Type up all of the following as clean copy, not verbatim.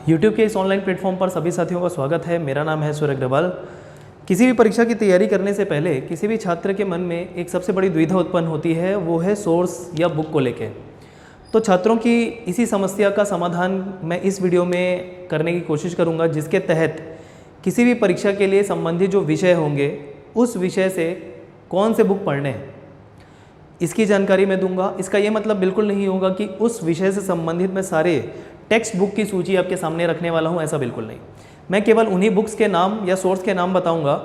YouTube के इस online platform पर सभी साथियों का स्वागत है। मेरा नाम है सूर्य अग्रवाल। किसी भी परीक्षा की तैयारी करने से पहले किसी भी छात्र के मन में एक सबसे बड़ी दुविधा उत्पन्न होती है, वो है सोर्स या बुक को लेके। तो छात्रों की इसी समस्या का समाधान मैं इस वीडियो में करने की कोशिश करूँगा, जिसके तहत किसी भी परीक्षा के लिए संबंधित जो विषय होंगे उस विषय से कौन से बुक पढ़ने हैं इसकी जानकारी मैं दूंगा। इसका ये मतलब बिल्कुल नहीं होगा कि उस विषय से संबंधित मैं सारे टेक्स्ट बुक की सूची आपके सामने रखने वाला हूँ, ऐसा बिल्कुल नहीं। मैं केवल उन्हीं बुक्स के नाम या सोर्स के नाम बताऊंगा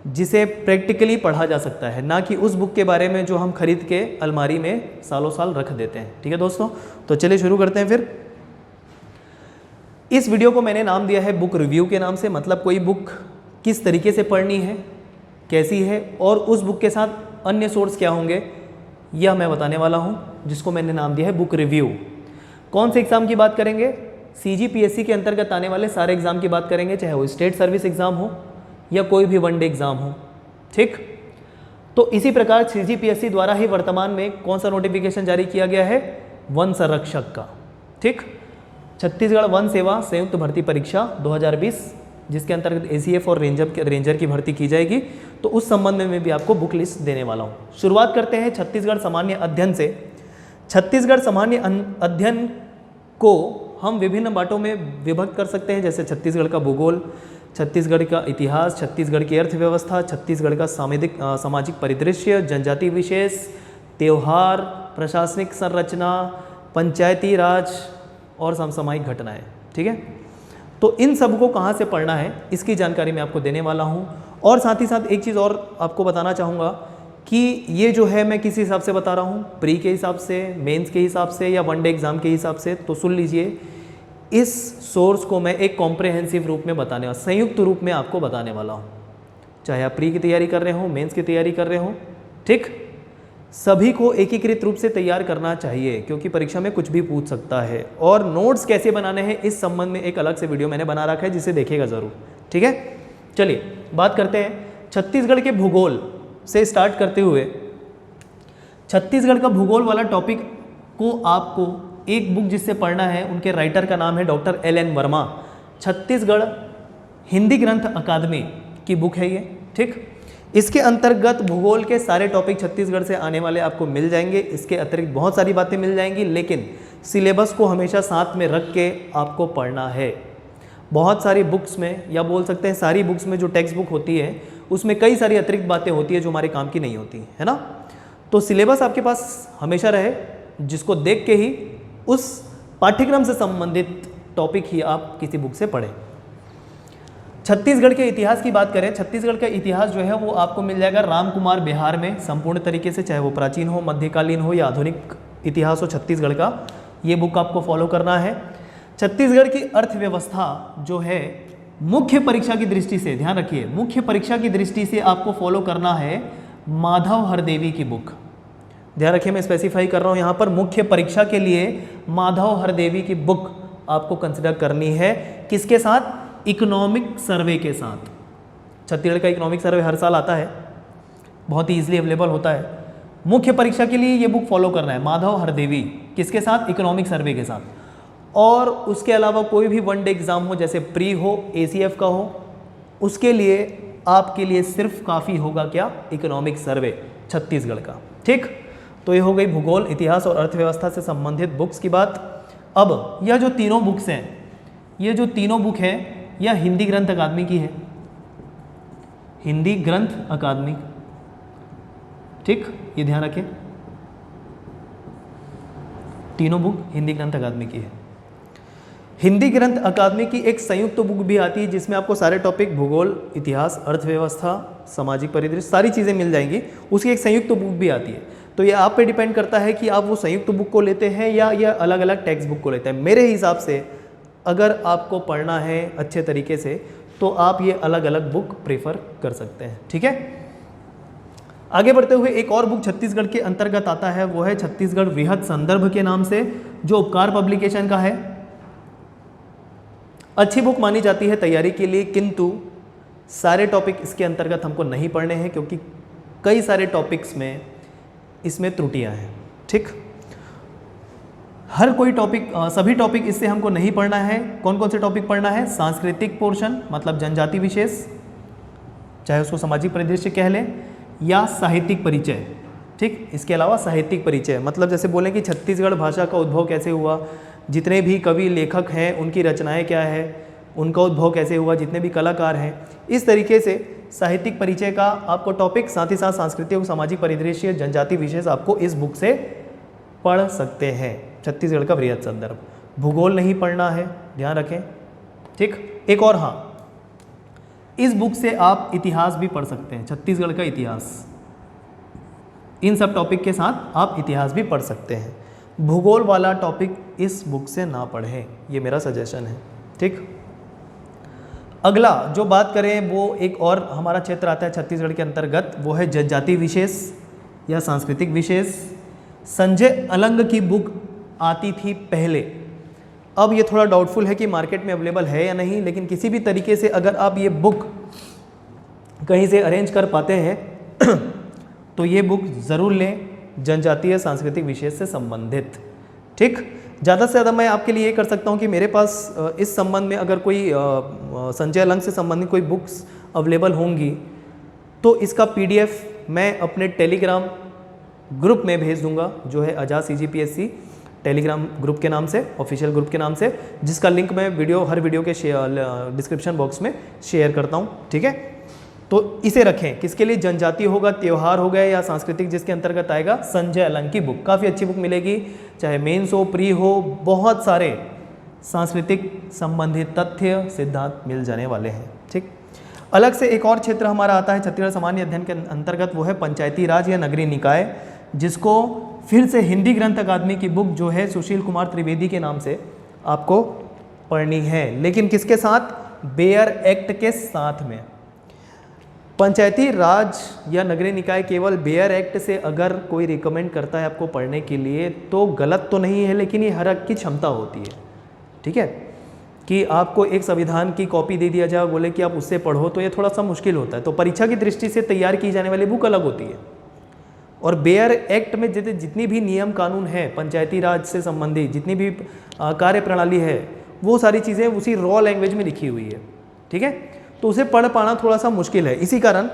जिसे प्रैक्टिकली पढ़ा जा सकता है, ना कि उस बुक के बारे में जो हम खरीद के अलमारी में सालों साल रख देते हैं। ठीक है दोस्तों, तो चलिए शुरू करते हैं फिर। इस वीडियो को मैंने नाम दिया है बुक रिव्यू के नाम से, मतलब कोई बुक किस तरीके से पढ़नी है, कैसी है और उस बुक के साथ अन्य सोर्स क्या होंगे, यह मैं बताने वाला हूं, जिसको मैंने नाम दिया है बुक रिव्यू। कौन से एग्ज़ाम की बात करेंगे? CGPSC के अंतर्गत आने वाले सारे एग्ज़ाम की बात करेंगे, चाहे वो स्टेट सर्विस एग्ज़ाम हो या कोई भी वनडे एग्ज़ाम हो। ठीक, तो इसी प्रकार CGPSC द्वारा ही वर्तमान में कौन सा नोटिफिकेशन जारी किया गया है? वन संरक्षक का। ठीक, छत्तीसगढ़ वन सेवा संयुक्त भर्ती परीक्षा 2020, जिसके अंतर्गत ACF और रेंजर की भर्ती की जाएगी। तो उस संबंध में भी आपको बुक लिस्ट देने वाला हूँ। शुरुआत करते हैं छत्तीसगढ़ सामान्य अध्ययन से। छत्तीसगढ़ सामान्य अध्ययन को हम विभिन्न बांटों में विभक्त कर सकते हैं, जैसे छत्तीसगढ़ का भूगोल, छत्तीसगढ़ का इतिहास, छत्तीसगढ़ की अर्थव्यवस्था, छत्तीसगढ़ का सामाजिक परिदृश्य, जनजाति विशेष, त्यौहार, प्रशासनिक संरचना, पंचायती राज और समसामयिक घटनाएं। ठीक है, तो इन सब को कहाँ से पढ़ना है इसकी जानकारी मैं आपको देने वाला हूँ। और साथ ही साथ एक चीज़ और आपको बताना चाहूँगा कि ये जो है मैं किस हिसाब से बता रहा हूँ, प्री के हिसाब से, मेंस के हिसाब से या वनडे एग्ज़ाम के हिसाब से। तो सुन लीजिए, इस सोर्स को मैं एक कॉम्प्रहेंसिव रूप में बताने वाला, संयुक्त रूप में आपको बताने वाला हूँ। चाहे आप प्री की तैयारी कर रहे हो, मेंस की तैयारी कर रहे हो, ठीक, सभी को एकीकृत रूप से तैयार करना चाहिए, क्योंकि परीक्षा में कुछ भी पूछ सकता है। और नोट्स कैसे बनाने हैं इस संबंध में एक अलग से वीडियो मैंने बना रखा है, जिसे देखिएगा ज़रूर। ठीक है, चलिए बात करते हैं छत्तीसगढ़ के भूगोल से स्टार्ट करते हुए। छत्तीसगढ़ का भूगोल वाला टॉपिक को आपको एक बुक जिससे पढ़ना है, उनके राइटर का नाम है डॉक्टर LN वर्मा। छत्तीसगढ़ हिंदी ग्रंथ अकादमी की बुक है ये। ठीक, इसके अंतर्गत भूगोल के सारे टॉपिक छत्तीसगढ़ से आने वाले आपको मिल जाएंगे। इसके अतिरिक्त बहुत सारी बातें मिल जाएंगी, लेकिन सिलेबस को हमेशा साथ में रख के आपको पढ़ना है। बहुत सारी बुक्स में, या बोल सकते हैं सारी बुक्स में जो टेक्स्ट बुक होती है उसमें कई सारी अतिरिक्त बातें होती है जो हमारे काम की नहीं होती है ना। तो सिलेबस आपके पास हमेशा रहे, जिसको देख के ही उस पाठ्यक्रम से संबंधित टॉपिक ही आप किसी बुक से पढ़ें। छत्तीसगढ़ के इतिहास की बात करें, छत्तीसगढ़ का इतिहास जो है वो आपको मिल जाएगा रामकुमार बिहार में संपूर्ण तरीके से, चाहे वो प्राचीन हो, मध्यकालीन हो या आधुनिक इतिहास हो छत्तीसगढ़ का। ये बुक आपको फॉलो करना है। छत्तीसगढ़ की अर्थव्यवस्था जो है मुख्य परीक्षा की दृष्टि से, ध्यान रखिए, मुख्य परीक्षा की दृष्टि से आपको फॉलो करना है माधव हरदेवी की बुक। ध्यान रखिए, मैं स्पेसिफाई कर रहा हूँ यहाँ पर, मुख्य परीक्षा के लिए माधव हरदेवी की बुक आपको कंसिडर करनी है। किसके साथ? इकोनॉमिक सर्वे के साथ। छत्तीसगढ़ का इकोनॉमिक सर्वे हर साल आता है, बहुत ही ईजिली अवेलेबल होता है। मुख्य परीक्षा के लिए ये बुक फॉलो करना है, माधव हरदेवी। किसके साथ? इकोनॉमिक सर्वे के साथ। और उसके अलावा कोई भी वनडे एग्ज़ाम हो, जैसे प्री हो, ACF का हो, उसके लिए आपके लिए सिर्फ काफ़ी होगा क्या? इकोनॉमिक सर्वे छत्तीसगढ़ का। ठीक, तो ये हो गई भूगोल, इतिहास और अर्थव्यवस्था से संबंधित बुक्स की बात। अब यह जो तीनों बुक्स हैं, ये जो तीनों बुक हैं, यह हिंदी ग्रंथ अकादमी की है, हिंदी ग्रंथ अकादमी। ठीक, ये ध्यान रखें, तीनों बुक हिंदी ग्रंथ अकादमी की है। हिंदी ग्रंथ अकादमी की एक संयुक्त बुक भी आती है, जिसमें आपको सारे टॉपिक भूगोल, इतिहास, अर्थव्यवस्था, सामाजिक परिदृश्य, सारी चीज़ें मिल जाएंगी। उसकी एक संयुक्त बुक भी आती है। तो ये आप पे डिपेंड करता है कि आप वो संयुक्त बुक को लेते हैं या अलग अलग टेक्स्ट बुक को लेते हैं। मेरे हिसाब से अगर आपको पढ़ना है अच्छे तरीके से तो आप ये अलग अलग बुक प्रेफर कर सकते हैं। ठीक है, आगे बढ़ते हुए एक और बुक छत्तीसगढ़ के अंतर्गत आता है, वो है छत्तीसगढ़ वृहद संदर्भ के नाम से, जो उपकार पब्लिकेशन का है। अच्छी बुक मानी जाती है तैयारी के लिए, किंतु सारे टॉपिक इसके अंतर्गत हमको नहीं पढ़ने हैं, क्योंकि कई सारे टॉपिक्स में इसमें त्रुटियां हैं। ठीक, हर कोई टॉपिक, सभी टॉपिक इससे हमको नहीं पढ़ना है। कौन कौन से टॉपिक पढ़ना है? सांस्कृतिक पोर्शन मतलब जनजाति विशेष, चाहे उसको सामाजिक परिदृश्य कह लें, या साहित्यिक परिचय। ठीक, इसके अलावा साहित्यिक परिचय मतलब जैसे बोलें कि छत्तीसगढ़ भाषा का उद्भव कैसे हुआ, जितने भी कवि लेखक हैं उनकी रचनाएं क्या है, उनका उद्भव कैसे हुआ, जितने भी कलाकार हैं, इस तरीके से साहित्यिक परिचय का आपको टॉपिक, साथ ही साथ सांस्कृतिक और सामाजिक परिदृश्य, जनजाति विशेष आपको इस बुक से पढ़ सकते हैं। छत्तीसगढ़ का वृहद संदर्भ। भूगोल नहीं पढ़ना है, ध्यान रखें। ठीक, एक और, हाँ, इस बुक से आप इतिहास भी पढ़ सकते हैं, छत्तीसगढ़ का इतिहास। इन सब टॉपिक के साथ आप इतिहास भी पढ़ सकते हैं। भूगोल वाला टॉपिक इस बुक से ना पढ़ें, ये मेरा सजेशन है। ठीक, अगला जो बात करें वो एक और हमारा क्षेत्र आता है छत्तीसगढ़ के अंतर्गत, वो है जनजाति विशेष या सांस्कृतिक विशेष। संजय अलंग की बुक आती थी पहले, अब ये थोड़ा डाउटफुल है कि मार्केट में अवेलेबल है या नहीं, लेकिन किसी भी तरीके से अगर आप ये बुक कहीं से अरेंज कर पाते हैं तो ये बुक ज़रूर लें, जनजातीय सांस्कृतिक विशेष से संबंधित। ठीक, ज़्यादा से ज़्यादा मैं आपके लिए ये कर सकता हूँ कि मेरे पास इस संबंध में अगर कोई संजय अलंग से संबंधित कोई बुक्स अवेलेबल होंगी तो इसका PDF मैं अपने टेलीग्राम ग्रुप में भेज दूंगा, जो है आजाद CGPSC टेलीग्राम ग्रुप के नाम से, ऑफिशियल ग्रुप के नाम से, जिसका लिंक मैं हर वीडियो के डिस्क्रिप्शन बॉक्स में शेयर करता हूँ। ठीक है, तो इसे रखें, किसके लिए? जनजाति होगा, त्यौहार हो गए या सांस्कृतिक, जिसके अंतर्गत आएगा संजय अलंग की बुक। काफ़ी अच्छी बुक मिलेगी, चाहे मेंस हो, प्री हो, बहुत सारे सांस्कृतिक संबंधित तथ्य सिद्धांत मिल जाने वाले हैं। ठीक, अलग से एक और क्षेत्र हमारा आता है छत्तीसगढ़ सामान्य अध्ययन के अंतर्गत, वो है पंचायती राज या नगरीय निकाय, जिसको फिर से हिंदी ग्रंथ अकादमी की बुक जो है सुशील कुमार त्रिवेदी के नाम से आपको पढ़नी है, लेकिन किसके साथ? बेयर एक्ट के साथ में। पंचायती राज या नगरीय निकाय केवल बेयर एक्ट से अगर कोई रिकमेंड करता है आपको पढ़ने के लिए तो गलत तो नहीं है, लेकिन ये हर एक की क्षमता होती है। ठीक है, कि आपको एक संविधान की कॉपी दे दिया जाए, बोले कि आप उससे पढ़ो, तो ये थोड़ा सा मुश्किल होता है। तो परीक्षा की दृष्टि से तैयार की जाने वाली बुक अलग होती है, और बेयर एक्ट में जितनी भी नियम कानून है पंचायती राज से संबंधित, जितनी भी कार्य प्रणाली है, वो सारी चीज़ें उसी रॉ लैंग्वेज में लिखी हुई है। ठीक है, तो उसे पढ़ पाना थोड़ा सा मुश्किल है। इसी कारण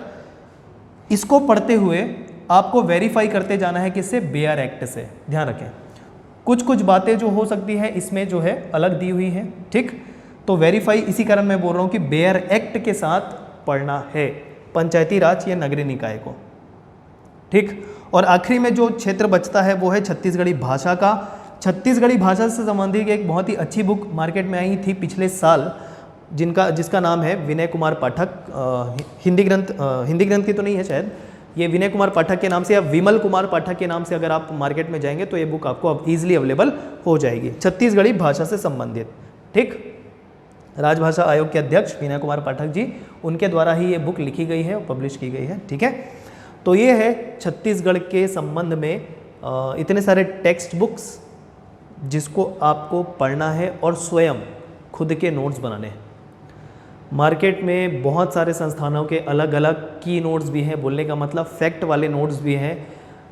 इसको पढ़ते हुए आपको वेरीफाई करते जाना है, किससे? बेयर एक्ट से। ध्यान रखें, कुछ कुछ बातें जो हो सकती है इसमें जो है अलग दी हुई है। ठीक, तो वेरीफाई, इसी कारण मैं बोल रहा हूँ कि बेयर एक्ट के साथ पढ़ना है पंचायती राज या नगरीय निकाय को। ठीक, और आखिरी में जो क्षेत्र बचता है वो है छत्तीसगढ़ी भाषा का। छत्तीसगढ़ी भाषा से संबंधित एक बहुत ही अच्छी बुक मार्केट में आई थी पिछले साल, जिसका नाम है विनय कुमार पाठक, हिंदी ग्रंथ की तो नहीं है शायद, ये विनय कुमार पाठक के नाम से या विमल कुमार पाठक के नाम से अगर आप मार्केट में जाएंगे तो ये बुक आपको अब ईजिली अवेलेबल हो जाएगी, छत्तीसगढ़ी भाषा से संबंधित। ठीक, राजभाषा आयोग के अध्यक्ष विनय कुमार पाठक जी, उनके द्वारा ही ये बुक लिखी गई है और पब्लिश की गई है। ठीक है, तो ये है छत्तीसगढ़ के संबंध में इतने सारे टेक्स्ट बुक्स जिसको आपको पढ़ना है और स्वयं खुद के नोट्स बनाने हैं। मार्केट में बहुत सारे संस्थानों के अलग अलग की नोट्स भी हैं, बोलने का मतलब फैक्ट वाले नोट्स भी हैं।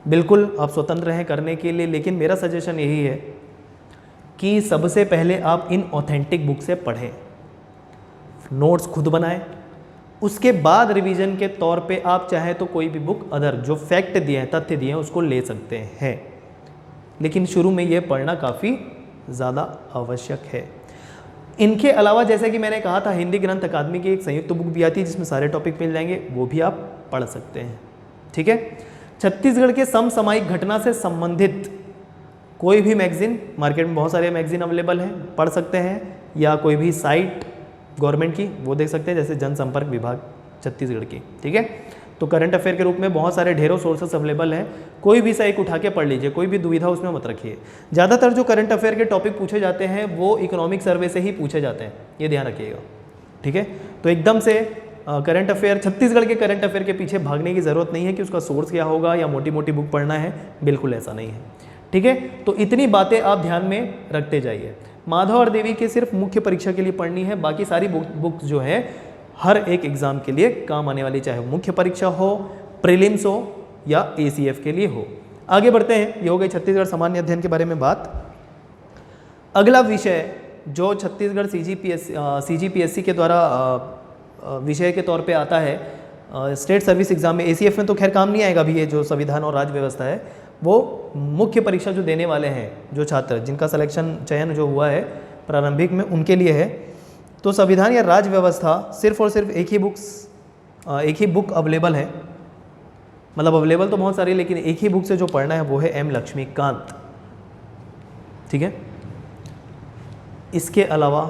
बिल्कुल आप स्वतंत्र हैं करने के लिए, लेकिन मेरा सजेशन यही है कि सबसे पहले आप इन ऑथेंटिक बुक से पढ़ें, नोट्स खुद बनाएं, उसके बाद रिवीजन के तौर पे आप चाहें तो कोई भी बुक अदर जो फैक्ट दिए हैं, तथ्य दिए हैं, उसको ले सकते हैं, लेकिन शुरू में ये पढ़ना काफ़ी ज़्यादा आवश्यक है। इनके अलावा जैसे कि मैंने कहा था, हिंदी ग्रंथ अकादमी की एक संयुक्त बुक भी आती है जिसमें सारे टॉपिक मिल जाएंगे, वो भी आप पढ़ सकते हैं। ठीक है, छत्तीसगढ़ के समसामयिक घटना से संबंधित कोई भी मैगजीन, मार्केट में बहुत सारे मैगजीन अवेलेबल हैं, पढ़ सकते हैं, या कोई भी साइट गवर्नमेंट की वो देख सकते हैं, जैसे जनसंपर्क विभाग छत्तीसगढ़ की। ठीक है, तो करंट अफेयर के रूप में बहुत सारे ढेरों सोर्सेस अवेलेबल हैं, कोई भी सा एक उठा के पढ़ लीजिए, कोई भी दुविधा उसमें मत रखिए। ज़्यादातर जो करंट अफेयर के टॉपिक पूछे जाते हैं वो इकोनॉमिक सर्वे से ही पूछे जाते हैं, ये ध्यान रखिएगा। ठीक है, तो एकदम से करंट अफेयर, छत्तीसगढ़ के करंट अफेयर के पीछे भागने की ज़रूरत नहीं है कि उसका सोर्स क्या होगा या मोटी मोटी बुक पढ़ना है, बिल्कुल ऐसा नहीं है। ठीक है, तो इतनी बातें आप ध्यान में रखते जाइए। माधव और देवी के सिर्फ मुख्य परीक्षा के लिए पढ़नी है, बाकी सारी बुक जो है हर एक एग्ज़ाम के लिए काम आने वाली, चाहे मुख्य परीक्षा हो, प्रीलिम्स हो या ACF के लिए हो। आगे बढ़ते हैं, ये हो गई छत्तीसगढ़ सामान्य अध्ययन के बारे में बात। अगला विषय जो छत्तीसगढ़ CGPSC के द्वारा विषय के तौर पे आता है स्टेट सर्विस एग्जाम में, ACF में तो खैर काम नहीं आएगा अभी, ये जो संविधान और राज्य व्यवस्था है, वो मुख्य परीक्षा जो देने वाले हैं जो छात्र जिनका सिलेक्शन चयन जो हुआ है प्रारंभिक में उनके लिए है। तो संविधान या राज्य व्यवस्था सिर्फ और सिर्फ एक ही बुक अवेलेबल है, मतलब अवेलेबल तो बहुत सारी, लेकिन एक ही बुक से जो पढ़ना है वो है M लक्ष्मीकांत। ठीक है, इसके अलावा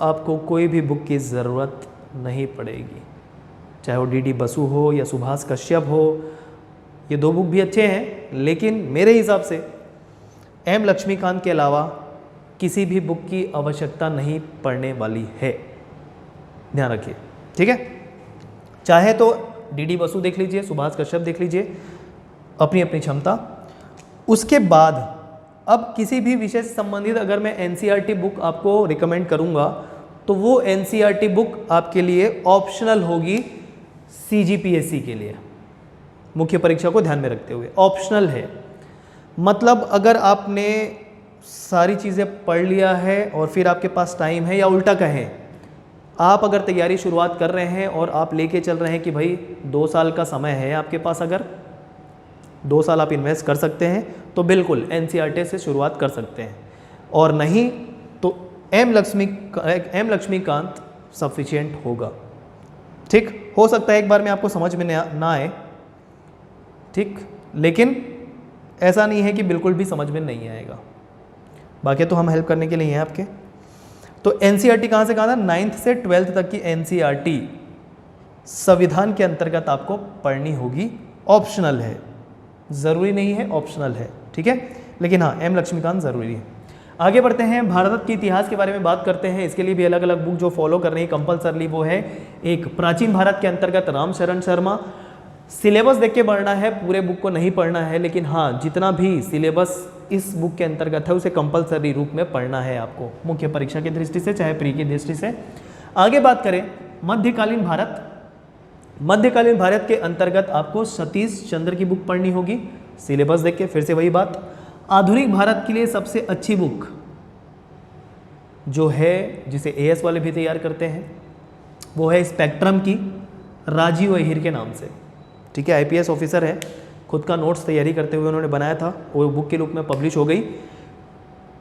आपको कोई भी बुक की ज़रूरत नहीं पड़ेगी, चाहे वो DD बसु हो या सुभाष कश्यप हो। ये दो बुक भी अच्छे हैं, लेकिन मेरे हिसाब से M लक्ष्मीकांत के अलावा किसी भी बुक की आवश्यकता नहीं पड़ने वाली है, ध्यान रखिए। ठीक है, चाहे तो DD बसु देख लीजिए, सुभाष कश्यप देख लीजिए, अपनी अपनी क्षमता। उसके बाद अब किसी भी विषय से संबंधित अगर मैं NCERT बुक आपको रिकमेंड करूंगा तो वो NCERT बुक आपके लिए ऑप्शनल होगी CGPSC के लिए, मुख्य परीक्षा को ध्यान में रखते हुए ऑप्शनल है। मतलब अगर आपने सारी चीज़ें पढ़ लिया है और फिर आपके पास टाइम है, या उल्टा कहें आप अगर तैयारी शुरुआत कर रहे हैं और आप लेके चल रहे हैं कि भाई 2 साल का समय है आपके पास, अगर 2 साल आप इन्वेस्ट कर सकते हैं तो बिल्कुल NCERT से शुरुआत कर सकते हैं, और नहीं तो M लक्ष्मीकांत सफिशिएंट होगा। ठीक, हो सकता है एक बार में आपको समझ में ना आए, ठीक, लेकिन ऐसा नहीं है कि बिल्कुल भी समझ में नहीं आएगा। बाकी तो हम हेल्प करने के लिए हैं आपके। तो NCERT कहाँ से कहाँ था? 9th से 12th तक की NCERT संविधान के अंतर्गत आपको पढ़नी होगी, ऑप्शनल है, ज़रूरी नहीं है, ऑप्शनल है। ठीक है, लेकिन हाँ M लक्ष्मीकांत ज़रूरी है। आगे बढ़ते हैं, भारत के इतिहास के बारे में बात करते हैं। इसके लिए भी अलग अलग बुक जो फॉलो करनी है कंपलसरली, वो है एक प्राचीन भारत के अंतर्गत रामशरण शर्मा। सिलेबस देख के पढ़ना है, पूरे बुक को नहीं पढ़ना है, लेकिन हाँ जितना भी सिलेबस इस बुक के अंतर्गत है उसे कंपलसरी रूप में पढ़ना है आपको, मुख्य परीक्षा की दृष्टि से चाहे प्री की दृष्टि से। आगे बात करें मध्यकालीन भारत, मध्यकालीन भारत के अंतर्गत आपको सतीश चंद्र की बुक पढ़नी होगी, सिलेबस देख के। फिर से वही बात, आधुनिक भारत के लिए सबसे अच्छी बुक जो है, जिसे AS वाले भी तैयार करते हैं, वो है स्पेक्ट्रम की, राजीव अहिर के नाम से। ठीक है, IPS ऑफिसर है, खुद का नोट्स तैयारी करते हुए उन्होंने बनाया था, वो बुक के रूप में पब्लिश हो गई,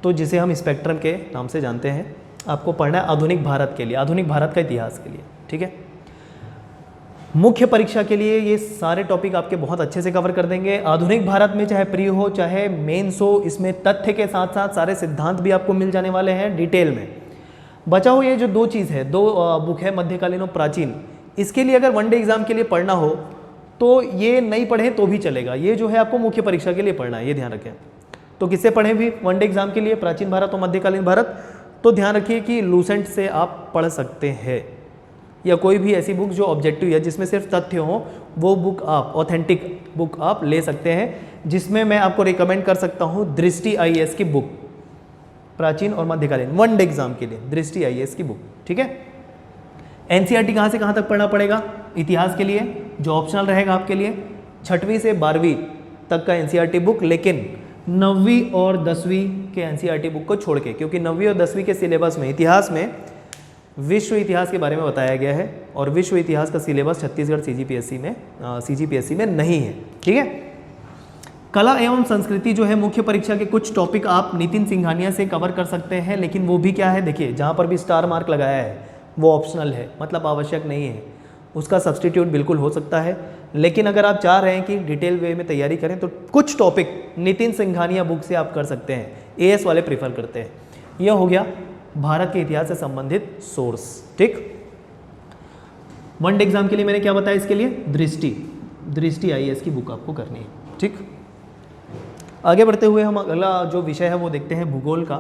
तो जिसे हम स्पेक्ट्रम के नाम से जानते हैं। आपको पढ़ना है आधुनिक भारत के लिए, आधुनिक भारत का इतिहास के लिए। ठीक है, मुख्य परीक्षा के लिए ये सारे टॉपिक आपके बहुत अच्छे से कवर कर देंगे। आधुनिक भारत में चाहे प्री हो चाहे मेंस हो, इसमें तथ्य के साथ साथ सारे सिद्धांत भी आपको मिल जाने वाले हैं डिटेल में। बचा हुआ ये जो दो चीज़ है, दो बुक है, मध्यकालीन और प्राचीन, इसके लिए अगर वनडे एग्जाम के लिए पढ़ना हो तो ये नहीं पढ़े तो भी चलेगा, ये जो है आपको मुख्य परीक्षा के लिए पढ़ना है, ये ध्यान रखें। तो किससे पढ़ें भी वनडे एग्जाम के लिए? प्राचीन भारत और मध्यकालीन भारत। तो ध्यान रखिए कि लूसेंट से आप पढ़ सकते हैं, या कोई भी ऐसी बुक जो ऑब्जेक्टिव है जिसमें सिर्फ तथ्य हो, वो बुक आप, ऑथेंटिक बुक आप ले सकते हैं, जिसमें मैं आपको रिकमेंड कर सकता हूँ दृष्टि IAS की बुक, प्राचीन और मध्यकालीन वनडे एग्जाम के लिए दृष्टि IAS की बुक। ठीक है, NCERT कहाँ से कहाँ तक पढ़ना पड़ेगा? इतिहास के लिए जो ऑप्शनल रहेगा आपके लिए 6वीं से 12वीं तक का NCERT बुक, लेकिन 9वीं और 10वीं के NCERT बुक को छोड़ के, क्योंकि 9वीं और 10वीं के सिलेबस में इतिहास में विश्व इतिहास के बारे में बताया गया है, और विश्व इतिहास का सिलेबस छत्तीसगढ़ CGPSC में नहीं है। ठीक है, कला एवं संस्कृति जो है मुख्य परीक्षा के कुछ टॉपिक आप नितिन सिंघानिया से कवर कर सकते हैं, लेकिन वो भी क्या है, देखिए जहाँ पर भी स्टार मार्क लगाया है वो ऑप्शनल है, मतलब आवश्यक नहीं है, उसका सब्सटीट्यूट बिल्कुल हो सकता है। लेकिन अगर आप चाह रहे हैं कि डिटेल वे में तैयारी करें तो कुछ टॉपिक नितिन सिंघानिया बुक से आप कर सकते हैं, AS वाले प्रीफर करते हैं। यह हो गया भारत के इतिहास से संबंधित सोर्स। ठीक, वनडे एग्जाम के लिए मैंने क्या बताया, इसके लिए दृष्टि IAS की बुक आपको करनी है। ठीक, आगे बढ़ते हुए हम अगला जो विषय है वो देखते हैं भूगोल का।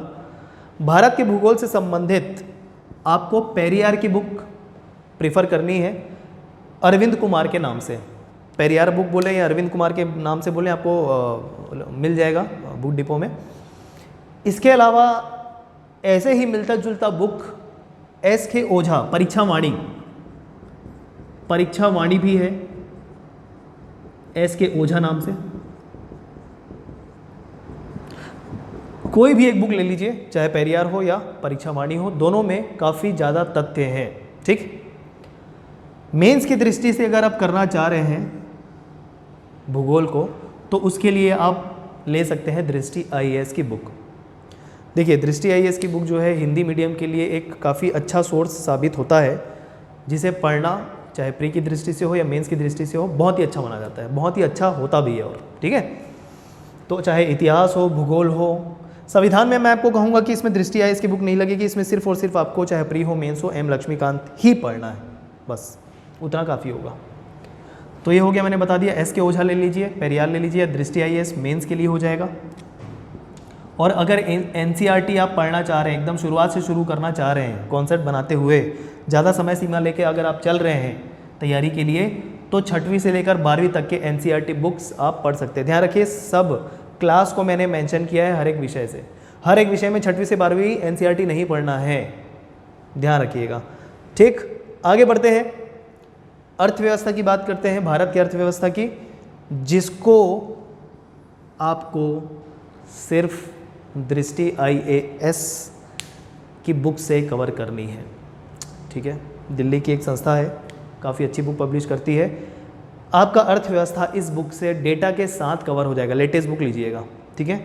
भारत के भूगोल से संबंधित आपको पेरियार की बुक प्रेफर करनी है, अरविंद कुमार के नाम से। पेरियार बुक बोले या अरविंद कुमार के नाम से बोले, आपको मिल जाएगा बुक डिपो में। इसके अलावा ऐसे ही मिलता जुलता बुक SK ओझा परीक्षा वाणी भी है, SK ओझा नाम से। कोई भी एक बुक ले लीजिए, चाहे पेरियार हो या परीक्षा वाणी हो, दोनों में काफ़ी ज़्यादा तथ्य हैं। ठीक, मेंस की दृष्टि से अगर आप करना चाह रहे हैं भूगोल को, तो उसके लिए आप ले सकते हैं दृष्टि आईएएस की बुक। देखिए, दृष्टि आईएएस की बुक जो है हिंदी मीडियम के लिए एक काफ़ी अच्छा सोर्स साबित होता है, जिसे पढ़ना चाहे प्री की दृष्टि से हो या मेंस की दृष्टि से हो, बहुत ही अच्छा माना जाता है, बहुत ही अच्छा होता भी है। और ठीक है, तो चाहे इतिहास हो, भूगोल हो, संविधान में मैं आपको कहूँगा कि इसमें दृष्टि आईएएस की बुक नहीं लगेगी, इसमें सिर्फ और सिर्फ आपको चाहे प्री हो, मेंस हो, एम लक्ष्मीकांत ही पढ़ना है, बस उतना काफ़ी होगा। तो ये हो गया, मैंने बता दिया। एस के ओझा ले लीजिए, पेरियार ले लीजिए, दृष्टि आईएएस मेंस के लिए हो जाएगा। और अगर एनसीईआरटी आप पढ़ना चाह रहे हैं, एकदम शुरुआत से शुरू करना चाह रहे हैं, कॉन्सेप्ट बनाते हुए ज़्यादा समय सीमा लेके अगर आप चल रहे हैं तैयारी के लिए, तो 6वीं से लेकर 12वीं तक के एनसीईआरटी बुक्स आप पढ़ सकते हैं। ध्यान रखिए, सब क्लास को मैंने मेंशन किया है हर एक विषय से, हर एक विषय में 6वीं से 12वीं एनसीईआरटी नहीं पढ़ना है, ध्यान रखिएगा। ठीक, आगे बढ़ते हैं, अर्थव्यवस्था की बात करते हैं, भारत की अर्थव्यवस्था की, जिसको आपको सिर्फ दृष्टि आईएएस की बुक से कवर करनी है। ठीक है, दिल्ली की एक संस्था है, काफ़ी अच्छी बुक पब्लिश करती है। आपका अर्थव्यवस्था इस बुक से डेटा के साथ कवर हो जाएगा, लेटेस्ट बुक लीजिएगा। ठीक है,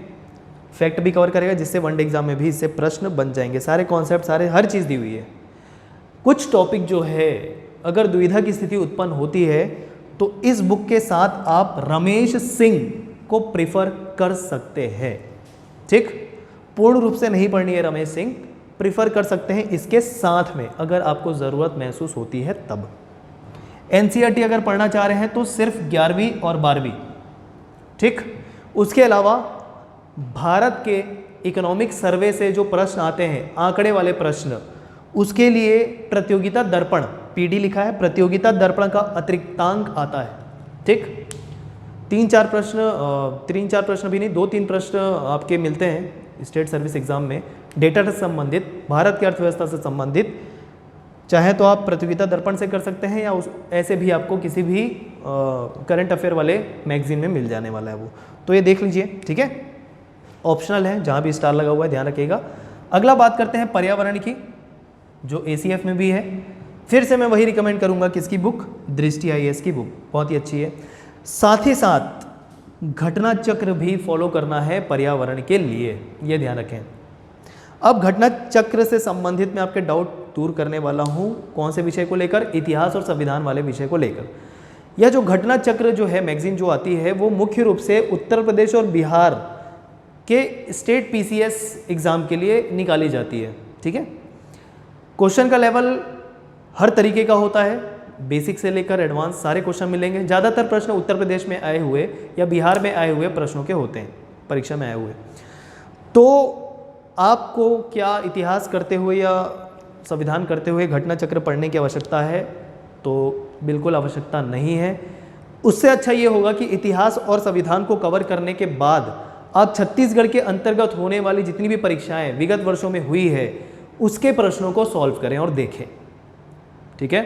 फैक्ट भी कवर करेगा, जिससे वनडे एग्जाम में भी इससे प्रश्न बन जाएंगे, सारे कॉन्सेप्ट, सारे हर चीज़ दी हुई है। कुछ टॉपिक जो है अगर दुविधा की स्थिति उत्पन्न होती है, तो इस बुक के साथ आप रमेश सिंह को प्रिफर कर सकते हैं। ठीक, पूर्ण रूप से नहीं पढ़नी है रमेश सिंह, प्रिफर कर सकते हैं इसके साथ में, अगर आपको ज़रूरत महसूस होती है तब। एनसीईआरटी अगर पढ़ना चाह रहे हैं तो सिर्फ 11वीं और 12वीं। ठीक, उसके अलावा भारत के इकोनॉमिक सर्वे से जो प्रश्न आते हैं, आंकड़े वाले प्रश्न, उसके लिए प्रतियोगिता दर्पण, पीडी लिखा है, प्रतियोगिता दर्पण का अतिरिक्तांक आता है। ठीक, 3-4 प्रश्न भी नहीं, 2-3 प्रश्न आपके मिलते हैं स्टेट सर्विस एग्जाम में, डेटा से संबंधित, भारत की अर्थव्यवस्था से संबंधित। चाहे तो आप प्रतियोगिता दर्पण से कर सकते हैं, या ऐसे भी आपको किसी भी करंट अफेयर वाले मैगजीन में मिल जाने वाला है वो, तो ये देख लीजिए। ठीक है, ऑप्शनल है, जहाँ भी स्टार लगा हुआ है ध्यान रखिएगा। अगला बात करते हैं पर्यावरण की, जो एसीएफ में भी है। फिर से मैं वही रिकमेंड करूँगा, किसकी बुक, दृष्टि आईएएस की बुक, बहुत ही अच्छी है। साथ ही साथ घटना चक्र भी फॉलो करना है पर्यावरण के लिए, ये ध्यान रखें। अब घटना चक्र से संबंधित मैं आपके डाउट दूर करने वाला हूँ, कौन से विषय को लेकर, इतिहास और संविधान वाले विषय को लेकर। यह जो घटना चक्र जो है मैगजीन जो आती है, वो मुख्य रूप से उत्तर प्रदेश और बिहार के स्टेट पीसीएस एग्जाम के लिए निकाली जाती है। ठीक है, क्वेश्चन का लेवल हर तरीके का होता है, बेसिक से लेकर एडवांस सारे क्वेश्चन मिलेंगे। ज़्यादातर प्रश्न उत्तर प्रदेश में आए हुए या बिहार में आए हुए प्रश्नों के होते हैं, परीक्षा में आए हुए। तो आपको क्या इतिहास करते हुए या संविधान करते हुए घटना चक्र पढ़ने की आवश्यकता है? तो बिल्कुल आवश्यकता नहीं है। उससे अच्छा ये होगा कि इतिहास और संविधान को कवर करने के बाद आप छत्तीसगढ़ के अंतर्गत होने वाली जितनी भी परीक्षाएं विगत वर्षों में हुई है, उसके प्रश्नों को सॉल्व करें और देखें। ठीक है,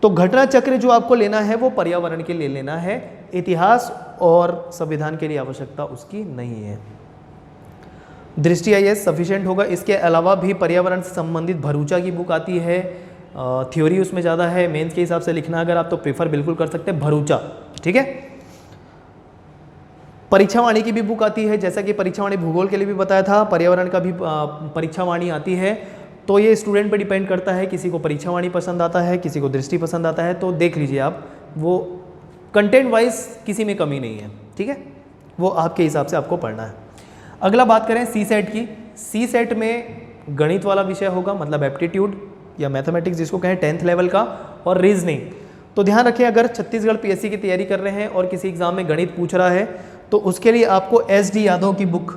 तो घटना चक्र जो आपको लेना है वो पर्यावरण के लिए लेना है, इतिहास और संविधान के लिए आवश्यकता उसकी नहीं है। दृष्टि आईएएस सफिशिएंट होगा। इसके अलावा भी पर्यावरण से संबंधित भरूचा की बुक आती है, थ्योरी उसमें ज़्यादा है, मेंस के हिसाब से लिखना अगर आप तो प्रेफर बिल्कुल कर सकते हैं भरूचा। ठीक है, परीक्षा वाणी की भी बुक आती है, जैसा कि परीक्षा वाणी भूगोल के लिए भी बताया था, पर्यावरण का भी परीक्षा वाणी आती है। तो ये स्टूडेंट पे डिपेंड करता है, किसी को परीक्षा वाणी पसंद आता है, किसी को दृष्टि पसंद आता है, तो देख लीजिए आप, वो कंटेंट वाइज किसी में कमी नहीं है। ठीक है, वो आपके हिसाब से आपको पढ़ना है। अगला बात करें सी सेट की। सी सेट में गणित वाला विषय होगा, मतलब एप्टीट्यूड या मैथमेटिक्स जिसको कहें 10th लेवल का, और रीजनिंग। तो ध्यान रखें, अगर छत्तीसगढ़ पीएससी की तैयारी कर रहे हैं और किसी एग्जाम में गणित पूछ रहा है, तो उसके लिए आपको एसडी यादव की बुक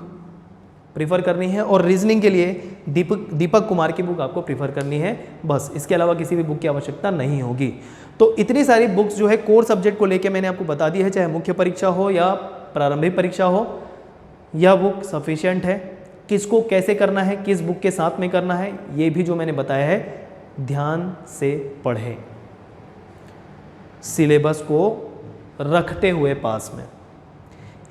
प्रीफर करनी है, और रीजनिंग के लिए दीपक कुमार की बुक आपको प्रीफर करनी है। बस, इसके अलावा किसी भी बुक की आवश्यकता नहीं होगी। तो इतनी सारी बुक्स जो है कोर सब्जेक्ट को लेके मैंने आपको बता दी है, चाहे मुख्य परीक्षा हो या प्रारंभिक परीक्षा हो, यह बुक सफिशिएंट है। किसको कैसे करना है, किस बुक के साथ में करना है, ये भी जो मैंने बताया है, ध्यान से पढ़ें, सिलेबस को रखते हुए पास में।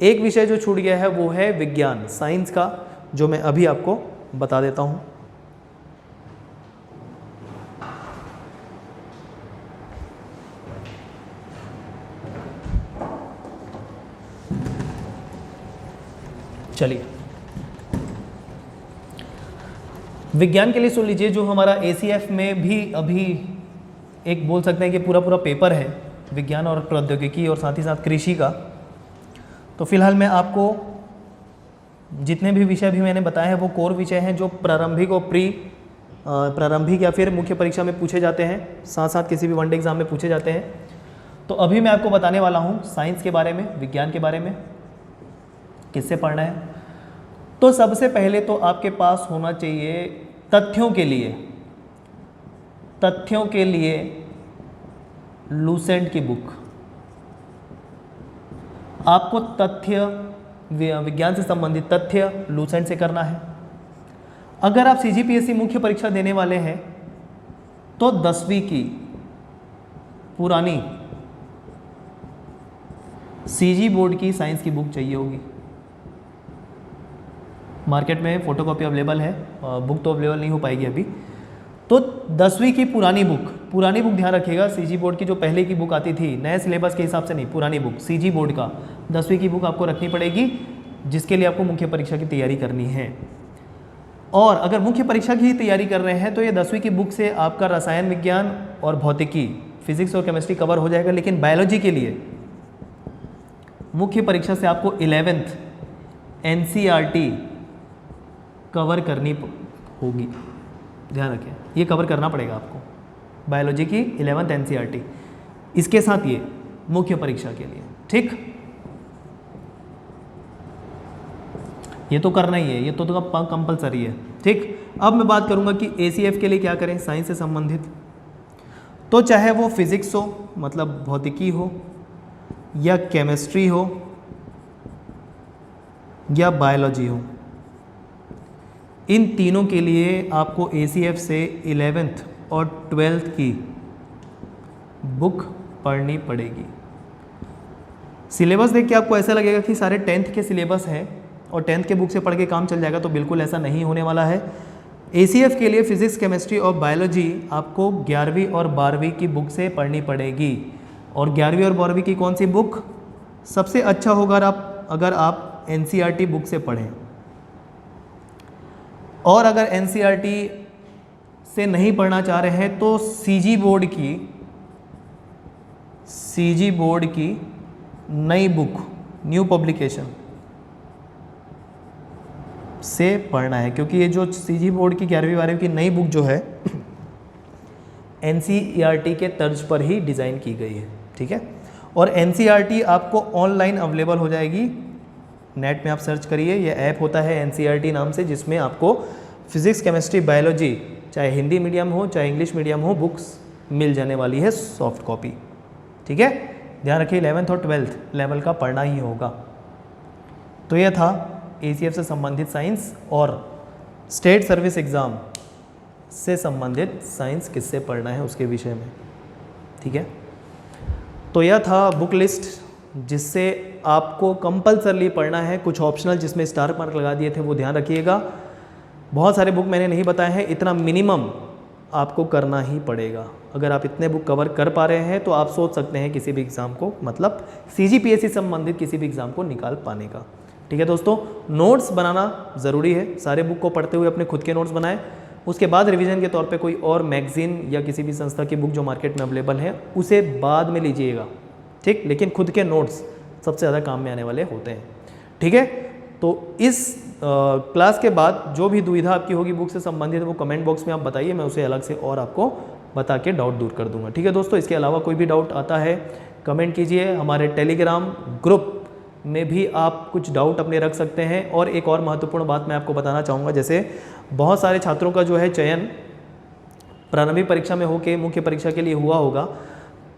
एक विषय जो छूट गया है वो है विज्ञान, साइंस का, जो मैं अभी आपको बता देता हूँ। चलिए, विज्ञान के लिए सुन लीजिए, जो हमारा ACF में भी अभी एक बोल सकते हैं कि पूरा पूरा पेपर है विज्ञान और प्रौद्योगिकी और साथ ही साथ कृषि का। तो फिलहाल मैं आपको जितने भी विषय भी मैंने बताए हैं वो कोर विषय हैं जो प्रारंभिक और प्रारंभिक या फिर मुख्य परीक्षा में पूछे जाते हैं, साथ साथ किसी भी वनडे एग्जाम में पूछे जाते हैं। तो अभी मैं आपको बताने वाला हूँ साइंस के बारे में, विज्ञान के बारे में, किससे पढ़ना है। तो सबसे पहले तो आपके पास होना चाहिए तथ्यों के लिए लूसेंट की बुक। आपको तथ्य, विज्ञान से संबंधित तथ्य लूसेंट से करना है। अगर आप CGPSC मुख्य परीक्षा देने वाले हैं तो 10वीं की पुरानी CG बोर्ड की साइंस की बुक चाहिए होगी। मार्केट में फोटोकॉपी अवेलेबल है, बुक तो अवेलेबल नहीं हो पाएगी अभी। तो 10वीं की पुरानी बुक ध्यान रखिएगा। CG बोर्ड की जो पहले की बुक आती थी, नए सिलेबस के हिसाब से नहीं, पुरानी बुक CG बोर्ड का 10वीं की बुक आपको रखनी पड़ेगी, जिसके लिए आपको मुख्य परीक्षा की तैयारी करनी है। और अगर मुख्य परीक्षा की तैयारी कर रहे हैं तो ये 10वीं की बुक से आपका रसायन विज्ञान और भौतिकी, फिजिक्स और केमिस्ट्री कवर हो जाएगा। लेकिन बायोलॉजी के लिए मुख्य परीक्षा से आपको 11th NCERT कवर करनी होगी, ध्यान रखें, ये कवर करना पड़ेगा आपको, बायोलॉजी की 11th NCERT, इसके साथ ये मुख्य परीक्षा के लिए, ठीक। ये तो करना ही है, ये तो कंपलसरी है, ठीक। अब मैं बात करूंगा कि ACF के लिए क्या करें साइंस से संबंधित। तो चाहे वो फिजिक्स हो, मतलब भौतिकी हो, या केमिस्ट्री हो, या बायोलॉजी हो, इन तीनों के लिए आपको ACF से 11th और 12th की बुक पढ़नी पड़ेगी। सिलेबस देख के आपको ऐसा लगेगा कि सारे 10th के सिलेबस हैं और 10th के बुक से पढ़ के काम चल जाएगा, तो बिल्कुल ऐसा नहीं होने वाला है। ACF के लिए फिजिक्स, केमिस्ट्री और बायोलॉजी आपको 11वीं और 12वीं की बुक से पढ़नी पड़ेगी। और 11वीं और 12वीं की कौन सी बुक सबसे अच्छा होगा अगर आप NCERT बुक से पढ़ें। और अगर NCERT से नहीं पढ़ना चाह रहे हैं तो CG बोर्ड की नई बुक, न्यू पब्लिकेशन से पढ़ना है, क्योंकि ये जो CG बोर्ड की 11वीं 12वीं की नई बुक जो है NCERT के तर्ज पर ही डिज़ाइन की गई है, ठीक है। और NCERT आपको ऑनलाइन अवेलेबल हो जाएगी, नेट में आप सर्च करिए, ये ऐप होता है NCERT नाम से, जिसमें आपको फिजिक्स, केमिस्ट्री, बायोलॉजी, चाहे हिंदी मीडियम हो चाहे इंग्लिश मीडियम हो, बुक्स मिल जाने वाली है सॉफ्ट कॉपी, ठीक है। ध्यान रखिए 11th और 12th लेवल का पढ़ना ही होगा। तो यह था ACF से संबंधित साइंस और स्टेट सर्विस एग्ज़ाम से संबंधित साइंस किससे पढ़ना है उसके विषय में, ठीक है। तो यह था बुक लिस्ट जिससे आपको कंपल्सरली पढ़ना है। कुछ ऑप्शनल जिसमें स्टार मार्क लगा दिए थे वो ध्यान रखिएगा। बहुत सारे बुक मैंने नहीं बताए हैं, इतना मिनिमम आपको करना ही पड़ेगा। अगर आप इतने बुक कवर कर पा रहे हैं तो आप सोच सकते हैं किसी भी एग्ज़ाम को, मतलब CGPSC संबंधित किसी भी एग्ज़ाम को निकाल पाने का, ठीक है दोस्तों। नोट्स बनाना ज़रूरी है, सारे बुक को पढ़ते हुए अपने खुद के नोट्स बनाएं। उसके बाद रिवीजन के तौर पे कोई और मैगजीन या किसी भी संस्था की बुक जो मार्केट में अवेलेबल है उसे बाद में लीजिएगा, ठीक। लेकिन खुद के नोट्स सबसे ज़्यादा काम में आने वाले होते हैं, ठीक है। तो इस क्लास के बाद जो भी दुविधा आपकी होगी बुक से संबंधित वो कमेंट बॉक्स में आप बताइए, मैं उसे अलग से और आपको बता के डाउट दूर कर दूंगा, ठीक है दोस्तों। इसके अलावा कोई भी डाउट आता है कमेंट कीजिए। हमारे टेलीग्राम ग्रुप में भी आप कुछ डाउट अपने रख सकते हैं। और एक और महत्वपूर्ण बात मैं आपको बताना चाहूँगा, जैसे बहुत सारे छात्रों का जो है चयन प्रारंभिक परीक्षा में होकर मुख्य परीक्षा के लिए हुआ होगा,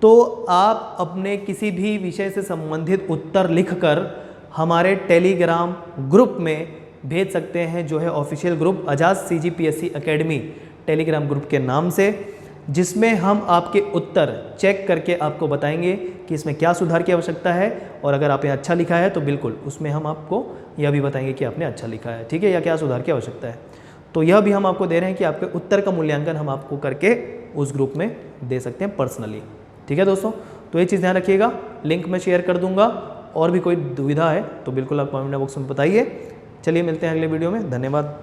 तो आप अपने किसी भी विषय से संबंधित उत्तर लिखकर हमारे टेलीग्राम ग्रुप में भेज सकते हैं, जो है ऑफिशियल ग्रुप आजाद CGPSC एकेडमी टेलीग्राम ग्रुप के नाम से। जिसमें हम आपके उत्तर चेक करके आपको बताएंगे कि इसमें क्या सुधार की आवश्यकता है, और अगर आपने अच्छा लिखा है तो बिल्कुल उसमें हम आपको यह भी बताएंगे कि आपने अच्छा लिखा है, ठीक है, या क्या सुधार की आवश्यकता है। तो यह भी हम आपको दे रहे हैं कि आपके उत्तर का मूल्यांकन हम आपको करके उस ग्रुप में दे सकते हैं पर्सनली, ठीक है दोस्तों। तो ये चीज़ ध्यान रखिएगा, लिंक मैं शेयर कर दूंगा, और भी कोई दुविधा है तो बिल्कुल आप कमेंट बॉक्स में बताइए। चलिए मिलते हैं अगले वीडियो में, धन्यवाद।